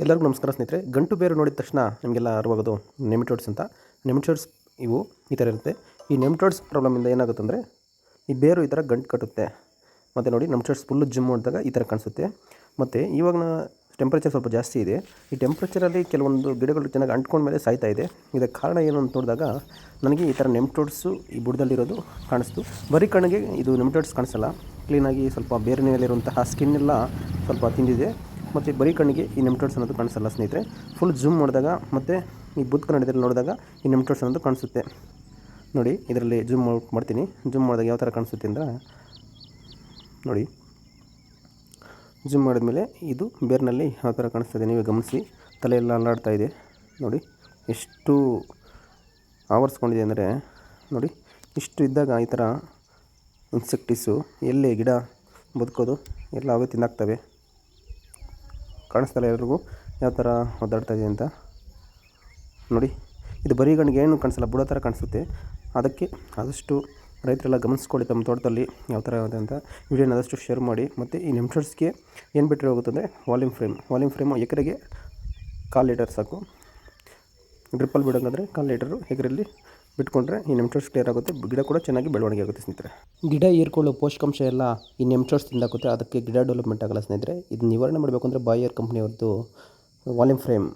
ಎಲ್ಲರಿಗೂ ನಮಸ್ಕಾರ ಸ್ನೇಹಿತರೆ. ಗಂಟು ಬೇರು ನೋಡಿದ ತಕ್ಷಣ ನಿಮಗೆಲ್ಲ ಅರಿವಾಗೋದು ನೆಮಿಟೋಡ್ಸ್ ಅಂತ. ನೆಮಿಟೋಡ್ಸ್ ಇವು ಈ ಥರ ಇರುತ್ತೆ. ಈ ನೆಮಿಟೋಡ್ಸ್ ಪ್ರಾಬ್ಲಮಿಂದ ಏನಾಗುತ್ತೆ ಅಂದರೆ ಈ ಬೇರು ಈ ಥರ ಗಂಟು ಕಟ್ಟುತ್ತೆ. ಮತ್ತು ನೋಡಿ ನೆಮಿಟೋಡ್ಸ್ ಫುಲ್ಲು ಜಿಮ್ ಮಾಡಿದಾಗ ಈ ಥರ ಕಾಣಿಸುತ್ತೆ. ಮತ್ತು ಇವಾಗಿನ ಟೆಂಪ್ರೇಚರ್ ಸ್ವಲ್ಪ ಜಾಸ್ತಿ ಇದೆ. ಈ ಟೆಂಪ್ರೇಚರಲ್ಲಿ ಕೆಲವೊಂದು ಗಿಡಗಳು ಚೆನ್ನಾಗಿ ಅಂಟ್ಕೊಂಡ ಮೇಲೆ ಸಾಯ್ತಾ ಇದೆ. ಇದಕ್ಕೆ ಕಾರಣ ಏನು ಅಂತ ನೋಡಿದಾಗ ನನಗೆ ಈ ಥರ ನೆಮಿಟೋಡ್ಸು ಈ ಬುಡದಲ್ಲಿರೋದು ಕಾಣಿಸ್ತು. ಬರೀ ಕಣ್ಣಿಗೆ ಇದು ನೆಮಿಟೋಡ್ಸ್ ಕಾಣಿಸಲ್ಲ, ಕ್ಲೀನಾಗಿ ಸ್ವಲ್ಪ ಬೇರಿನ ಮೇಲಿರುವಂತಹ ಸ್ಕಿನ್ ಎಲ್ಲ ಸ್ವಲ್ಪ ತಿಂದಿದೆ. ಮತ್ತು ಬರೀ ಕಣ್ಣಿಗೆ ಈ ನೆಮಿಟೋಡ್ಸ್ ಅನ್ನೋದು ಕಾಣಿಸಲ್ಲ ಸ್ನೇಹಿತರೆ. ಫುಲ್ ಝೂಮ್ ಮಾಡಿದಾಗ ಮತ್ತು ಈ ಬುದ್ಧ ಕನ್ನಡದಲ್ಲಿ ನೋಡಿದಾಗ ಈ ನೆಮಿಟೋಡ್ಸ್ ಅನ್ನೋದು ಕಾಣಿಸುತ್ತೆ. ನೋಡಿ ಇದರಲ್ಲಿ ಝೂಮ್ ಮಾಡ್ತೀನಿ. ಝೂಮ್ ಮಾಡಿದಾಗ ಯಾವ ಥರ ಕಾಣಿಸುತ್ತೆ ಅಂದರೆ ನೋಡಿ, ಝೂಮ್ ಮಾಡಿದ್ಮೇಲೆ ಇದು ಬೇರ್ನಲ್ಲಿ ಯಾವ ಥರ ಕಾಣಿಸ್ತದೆ ನೀವೇ ಗಮನಿಸಿ. ತಲೆಯೆಲ್ಲ ಅಲ್ಲಾಡ್ತಾ ಇದೆ ನೋಡಿ, ಎಷ್ಟು ಆವರಿಸ್ಕೊಂಡಿದೆ ಅಂದರೆ ನೋಡಿ. ಇಷ್ಟು ಇದ್ದಾಗ ಈ ಥರ ಇನ್ಸೆಕ್ಟಿಸು ಎಲ್ಲಿ ಗಿಡ ಬದುಕೋದು ಎಲ್ಲ ಅವೇ ತಿಂದಾಕ್ತವೆ. ಕಾಣಿಸ್ತಲ್ಲ ಎಲ್ರಿಗೂ ಯಾವ ಥರ ಒದ್ದಾಡ್ತಾ ಇದೆ ಅಂತ ನೋಡಿ. ಇದು ಬರೀ ಗಣ್ಣಿಗೆ ಏನು ಕಾಣಿಸಲ್ಲ, ಬುಡ ಥರ ಕಾಣಿಸುತ್ತೆ. ಅದಕ್ಕೆ ಆದಷ್ಟು ರೈತರೆಲ್ಲ ಗಮನಿಸ್ಕೊಳ್ಳಿ ತಮ್ಮ ತೋಟದಲ್ಲಿ ಯಾವ ಥರ ಇದೆ ಅಂತ. ವಿಡಿಯೋನ ಆದಷ್ಟು ಶೇರ್ ಮಾಡಿ. ಮತ್ತು ಈ ನೆಮಿಟೋಡ್ಸ್ಗೆ ಏನು ಬಿಟ್ಟರೆ ಹೋಗುತ್ತದೆ, ವಾಲ್ಯೂಮ್ ಫ್ರೇಮು ಎಕರೆಗೆ 1/4 ಲೀಟರ್ ಸಾಕು. ಡ್ರಿಪ್ಪಲ್ಲಿ ಬಿಡೋಂಗಾದರೆ 1/4 ಲೀಟರು ಎಕರೆಯಲ್ಲಿ ಬಿಟ್ಕೊಂಡ್ರೆ ಈ ನೆಮಿಟೋಡ್ಸ್ ಕ್ಲಿಯರ್ ಆಗುತ್ತೆ. ಗಿಡ ಕೂಡ ಚೆನ್ನಾಗಿ ಬೆಳವಣಿಗೆ ಆಗುತ್ತೆ ಸ್ನೇಹಿತರೆ. ಗಿಡ ಹೀರ್ಕೊಳ್ಳೋ ಪೋಷಕಾಂಶ ಎಲ್ಲ ಈ ನೆಮಿಟೋಡ್ಸ್ ತಿಂದಾಗುತ್ತೆ. ಅದಕ್ಕೆ ಗಿಡ ಡೆವಲಪ್ಮೆಂಟ್ ಆಗಲ್ಲ ಸ್ನೇಹಿತರೆ. ಇದು ನಿವಾರಣೆ ಮಾಡಬೇಕು ಅಂದರೆ ಬಾಯರ್ ಕಂಪ್ನಿಯವ್ರದ್ದು ವಾಲ್ಯೂಮ್ ಫ್ರೇಮ್